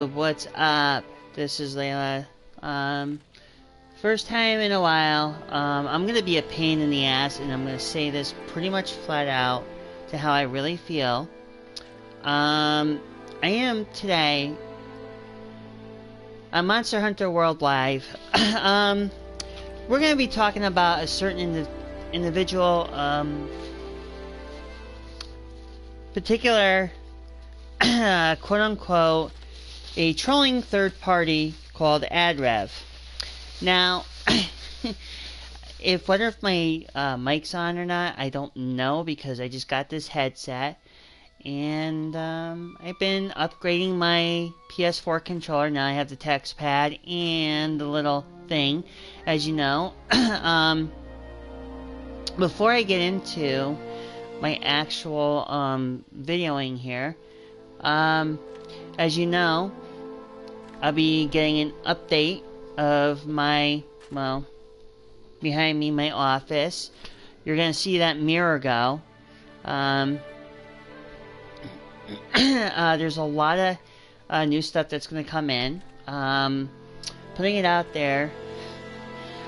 What's up? This is Layla. First time in a while. I'm gonna be a pain in the ass, and I'm gonna say this pretty much flat out to how I really feel. I am today on Monster Hunter World Live. We're gonna be talking about a certain individual, particular, quote unquote, a trolling third party called AdRev. Now, whether if my mic's on or not, I don't know, because I just got this headset, and I've been upgrading my PS4 controller. Now I have the text pad and the little thing, as you know. Before I get into my actual videoing here, as you know, I'll be getting an update of my, well, behind me, my office. You're going to see that mirror go. There's a lot of new stuff that's going to come in. Putting it out there,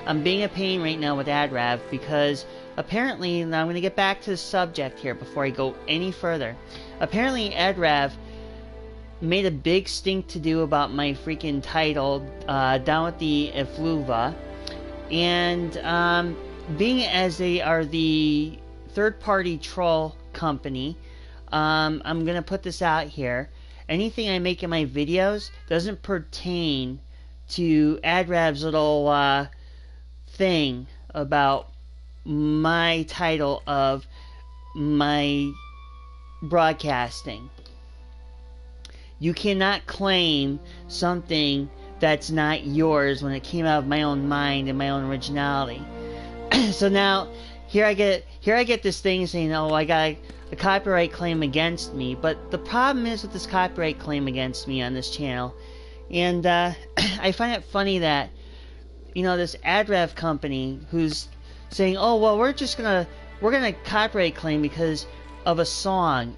I'm being a pain right now with AdRev, because apparently, now I'm going to get back to the subject here before I go any further. Apparently, AdRev made a big stink to do about my freaking title, Down with the Effluva, and being as they are the third-party troll company, I'm gonna put this out here. Anything I make in my videos doesn't pertain to AdRev's little thing about my title of my broadcasting. You cannot claim something that's not yours when it came out of my own mind and my own originality. So now, here I get this thing saying, oh, I got a copyright claim against me. But the problem is with this copyright claim against me on this channel, and I find it funny that, you know, this AdRev company who's saying, oh, well, we're gonna copyright claim because of a song.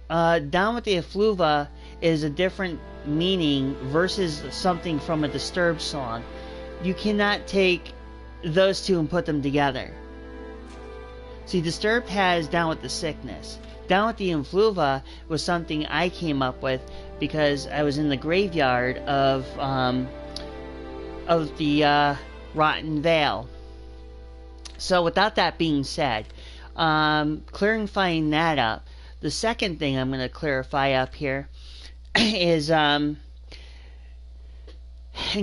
Down with the Effluva is a different meaning versus something from a Disturbed song. You cannot take those two and put them together. See, Disturbed has Down with the Sickness. Down with the Effluva was something I came up with because I was in the graveyard of the Rotten Vale. So without that being said, clarifying that up, the second thing I'm going to clarify up here is, in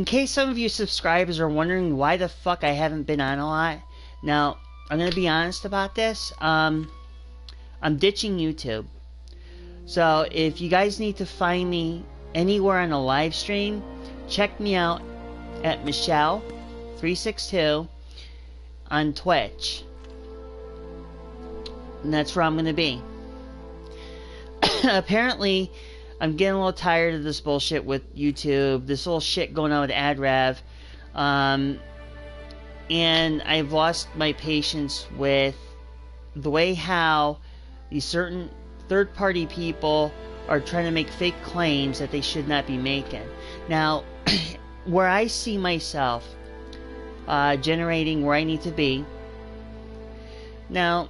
case some of you subscribers are wondering why the fuck I haven't been on a lot. Now, I'm going to be honest about this. I'm ditching YouTube. So, if you guys need to find me anywhere on a live stream, check me out at Michelle362 on Twitch. And that's where I'm going to be. Apparently, I'm getting a little tired of this bullshit with YouTube, this little shit going on with AdRev, and I've lost my patience with the way how these certain third-party people are trying to make fake claims that they should not be making. Now, where I see myself generating where I need to be, now,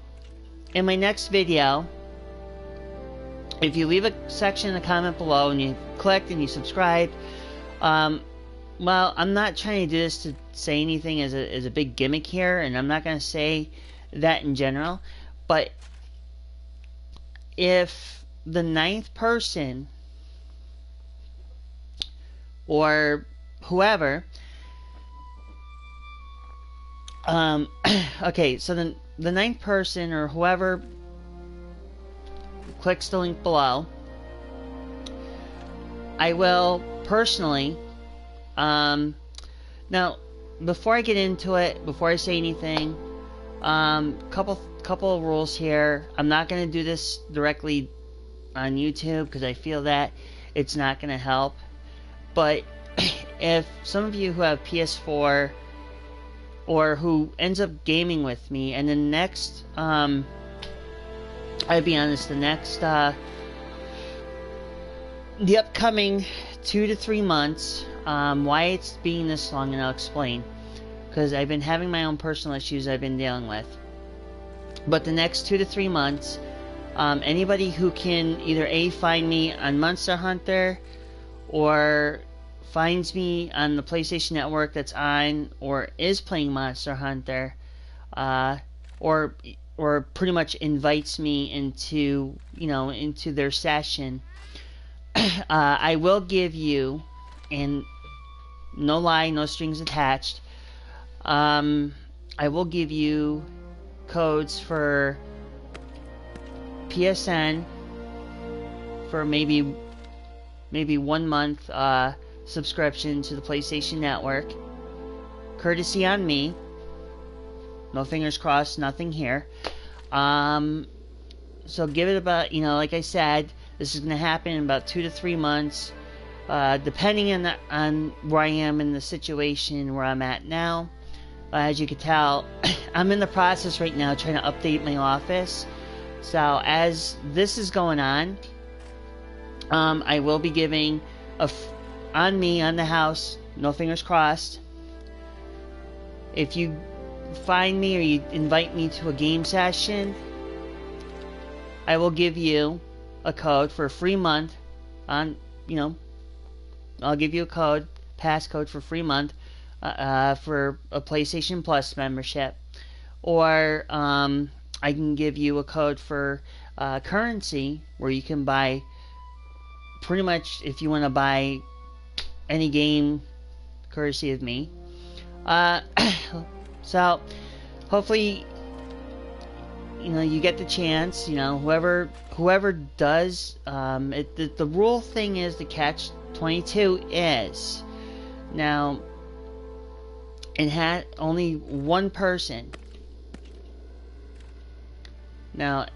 in my next video, if you leave a section in the comment below and you click and you subscribe, well, I'm not trying to do this to say anything as a big gimmick here, and I'm not going to say that in general, but if the 9th person or whoever, okay, so the 9th person or whoever clicks the link below, I will personally, now, before I get into it, before I say anything, couple of rules here. I'm not going to do this directly on YouTube because I feel that it's not going to help. But if some of you who have PS4 or who ends up gaming with me, and the next, I'll be honest, the next the upcoming 2 to 3 months, why it's being this long, and I'll explain. Because I've been having my own personal issues I've been dealing with. But the next 2 to 3 months, anybody who can either A, find me on Monster Hunter, or finds me on the PlayStation Network that's on or is playing Monster Hunter, or pretty much invites me into, into their session, I will give you, and no lie, no strings attached, I will give you codes for PSN for maybe 1 month subscription to the PlayStation Network, courtesy on me. No fingers crossed, nothing here. So give it about, like I said, this is going to happen in about 2 to 3 months, depending on where I am in the situation where I'm at now. As you can tell, I'm in the process right now trying to update my office. So as this is going on, I will be giving on me, on the house, no fingers crossed. If you find me or you invite me to a game session, I will give you a code for a free month on, I'll give you a code, passcode for a free month for a PlayStation Plus membership. Or I can give you a code for currency where you can buy pretty much, if you want to buy any game courtesy of me. So hopefully you get the chance, whoever does, the rule thing is, the catch 22 is, now it had only one person. Now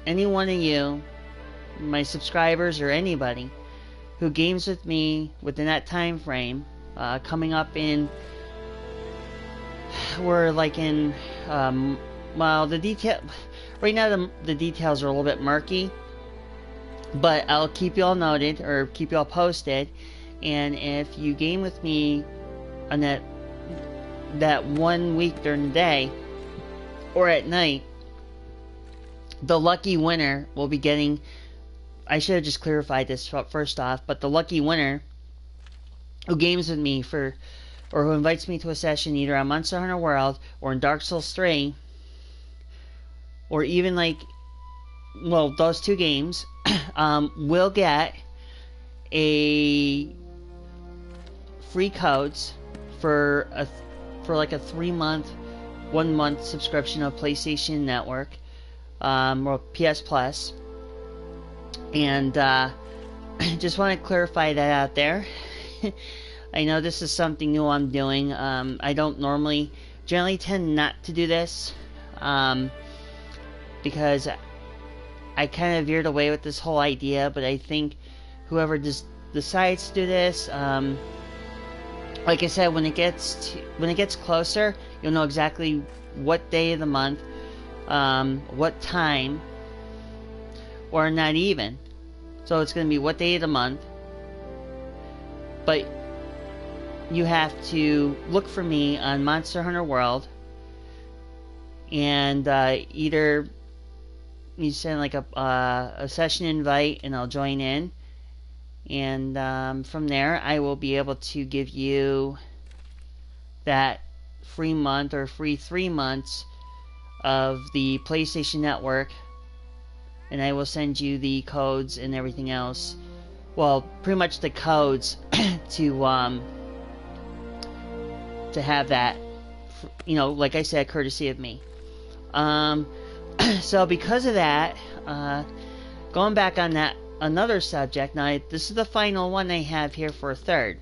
any one of you, my subscribers or anybody who games with me within that time frame, coming up in, we're like in, well, the detail right now, the details are a little bit murky, but I'll keep you all noted or keep you all posted. And if you game with me on that 1 week during the day or at night, the lucky winner will be getting, I should have just clarified this first off, but the lucky winner who games with me or who invites me to a session either on Monster Hunter World or in Dark Souls 3, or even those 2 games, will get a free codes for like a 3-month, 1 month subscription of PlayStation Network, or PS Plus. And just want to clarify that out there. I know this is something new I'm doing. I don't generally tend not to do this, because I kind of veered away with this whole idea, but I think whoever decides to do this, like I said, when it gets closer, you'll know exactly what day of the month, what time, or not even. So it's going to be what day of the month, but you have to look for me on Monster Hunter World, and either you send like a session invite and I'll join in, and from there I will be able to give you that free month or free 3 months of the PlayStation Network, and I will send you the codes and everything else. Well, pretty much the codes to have that, like I said, courtesy of me. So because of that, going back on that another subject, now this is the final one I have here for a third.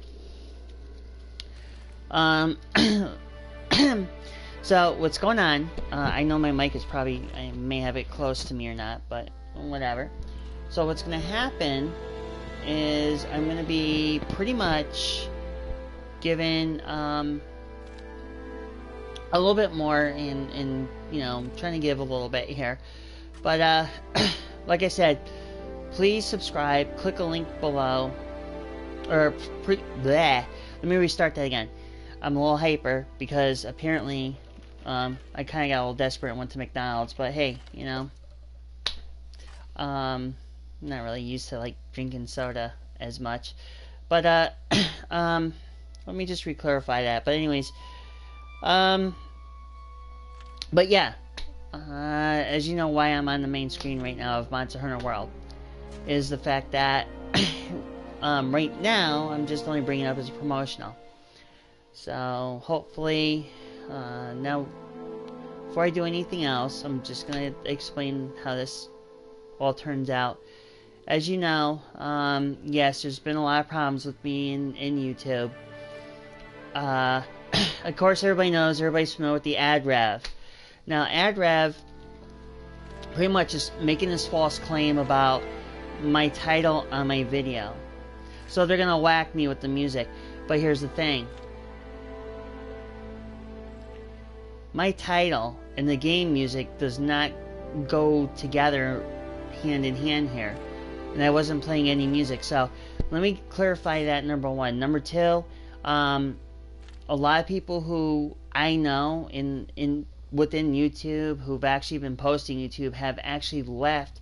So what's going on, I know my mic is probably, I may have it close to me or not, but whatever. So what's going to happen is I'm going to be pretty much given a little bit more in trying to give a little bit here. But like I said, please subscribe. Click a link below. Let me restart that again. I'm a little hyper because apparently I kind of got a little desperate and went to McDonald's. But hey, you know, I'm not really used to like drinking soda as much. But let me just re-clarify that. But anyways, but yeah, as you know, why I'm on the main screen right now of Monster Hunter World is the fact that right now I'm just only bringing it up as a promotional. So hopefully, now before I do anything else, I'm just gonna explain how this all turns out. As you know, yes, there's been a lot of problems with me in YouTube. Of course, everybody's familiar with the ad rev. Now, ad rev pretty much is making this false claim about my title on my video. So they're gonna whack me with the music. But here's the thing. My title and the game music does not go together hand in hand here. And I wasn't playing any music. So let me clarify that, number one. Number two, a lot of people who I know within YouTube who've actually been posting YouTube have actually left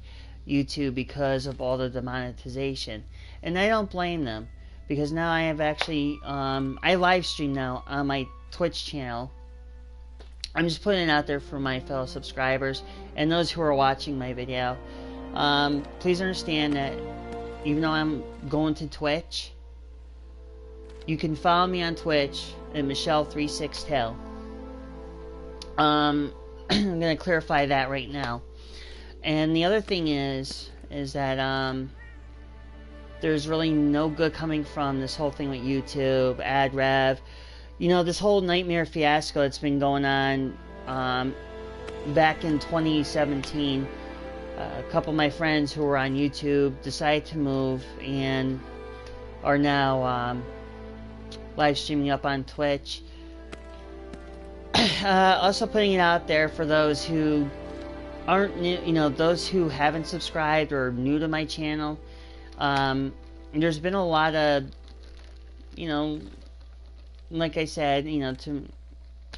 YouTube because of all the demonetization. And I don't blame them, because now I have actually I live stream now on my Twitch channel. I'm just putting it out there for my fellow subscribers and those who are watching my video. Please understand that even though I'm going to Twitch, you can follow me on Twitch at Michelle362. I'm going to clarify that right now. And the other thing is that there's really no good coming from this whole thing with YouTube, ad rev. You know, this whole nightmare fiasco that's been going on back in 2017. A couple of my friends who were on YouTube decided to move and are now live streaming up on Twitch. Also putting it out there for those who aren't new, you know, those who haven't subscribed or are new to my channel. There's been a lot of, you know, like I said, you know,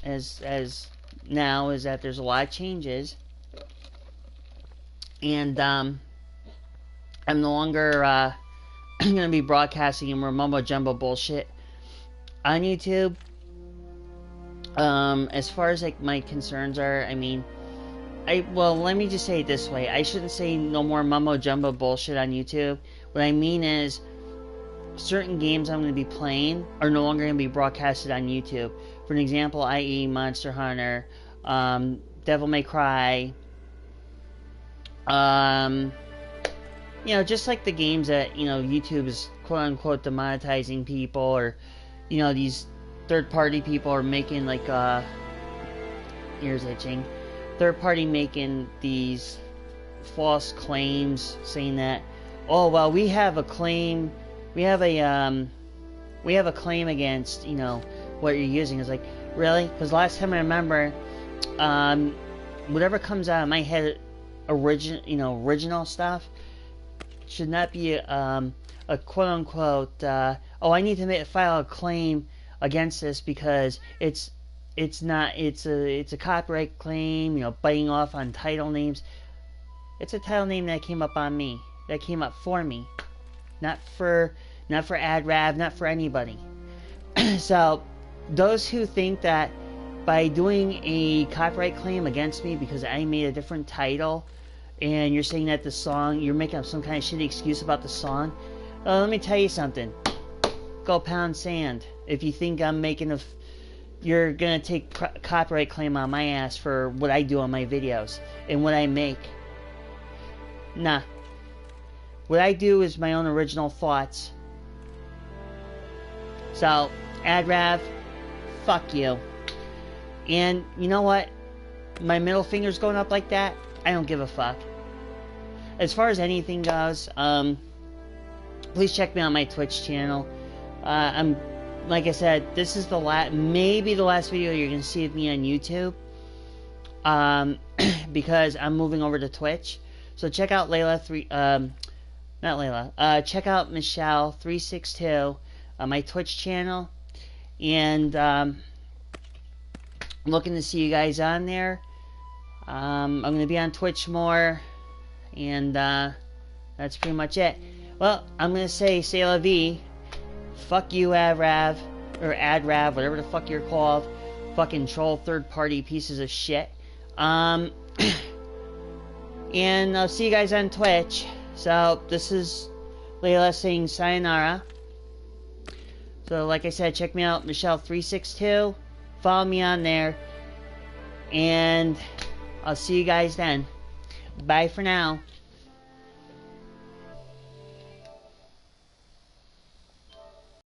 as now is that there's a lot of changes, and I'm no longer going to be broadcasting more mumbo jumbo bullshit on YouTube. As far as like my concerns are, I mean, well, let me just say it this way. I shouldn't say no more mumbo jumbo bullshit on YouTube. What I mean is, certain games I'm going to be playing are no longer going to be broadcasted on YouTube. For an example, i.e. Monster Hunter, Devil May Cry, you know, just like the games that, you know, YouTube is quote-unquote demonetizing people, or, you know, these third-party people are making, like, ears itching, third-party making these false claims, saying that, oh, well, we have a claim against, you know, what you're using. It's like, really? Because last time I remember, whatever comes out of my head, original stuff, should not be a quote-unquote, oh, I need to file a claim against this because it's a copyright claim, you know, biting off on title names. It's a title name that came up on me, that came up for me, not for ad rev, not for anybody. So those who think that by doing a copyright claim against me because I made a different title, and you're saying that the song, you're making up some kind of shitty excuse about the song, let me tell you something. Go pound sand. If you think I'm making you're gonna take copyright claim on my ass for what I do on my videos and what I make. Nah. What I do is my own original thoughts. So, ad rev, fuck you. And you know what? My middle finger's going up like that. I don't give a fuck. As far as anything goes, please check me on my Twitch channel. I'm, like I said, this is maybe the last video you're gonna see of me on YouTube. Because I'm moving over to Twitch. So check out not Layla. Check out Michelle362 on my Twitch channel, and I'm looking to see you guys on there. I'm going to be on Twitch more, and that's pretty much it. Well, I'm going to say la vie. Fuck you, Adrav, or Adrav, whatever the fuck you're called. Fucking troll third-party pieces of shit. And I'll see you guys on Twitch. So, this is Layla saying sayonara. So, like I said, check me out, Michelle362. Follow me on there. And I'll see you guys then. Bye for now.